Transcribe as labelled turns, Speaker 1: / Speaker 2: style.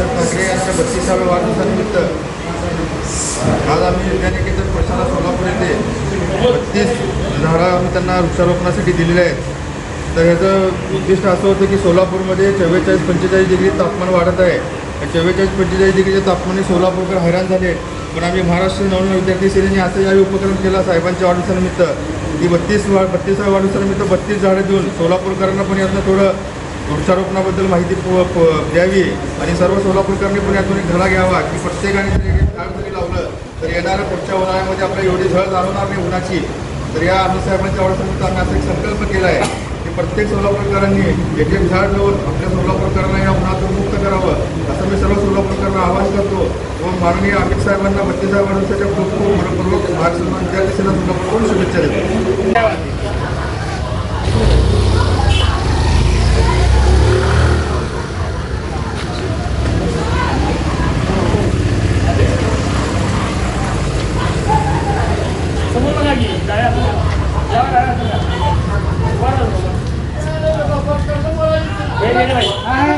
Speaker 1: बाळासाहेब ठाकरे यांच्या 32व्या वाढदिवसानिमित्त आज आम्ही विज्ञानिकेतन प्रशाला सोलापूर येथे 32 झाडं आम्ही त्यांना वृक्षारोपणासाठी दिलेले आहेत. तर ह्याचं उद्दिष्ट असं होतं की सोलापूरमध्ये 44-45 डिग्री तापमान वाढत आहे. 44-45 डिग्रीच्या तापमानाने सोलापूरकर हैराण झाले. पण आम्ही महाराष्ट्र नवनवीन विद्यार्थी सेनेने असं यावेळी उपक्रम केला साहेबांच्या वाढदिवसानिमित्त की 32व्या वाढदिवसानिमित्त 32 झाडं देऊन सोलापूरकरांना पण यातनं थोडं वृक्षारोपणाबद्दल माहिती द्यावी आणि सर्व सोलापूरकरांनी पण यातून एक धडा घ्यावा की प्रत्येकाने जर एक झाड जरी लावलं तर येणाऱ्या पुढच्या उन्हाळ्यामध्ये आपल्याला एवढी झळ जाणवणार नाही उन्हाची. तर या आम्ही साहेबांच्या वाढदिवसानिमित्त आम्ही असा एक संकल्प केला आहे की प्रत्येक सोलापूरकरांनी एक एक झाड लावून आपल्या सोलापूरकरांना या उन्हातून मुक्त करावं असं मी सर्व सोलापूरकरांना आवाहन करतो. व माननीय अमित साहेबांना 32व्या वाढदिवसाच्या खूप खूप मनपूर्वक महाराष्ट्र विद्यार्थी सेना सोलापूरकडून शुभेच्छा देतो.
Speaker 2: भाई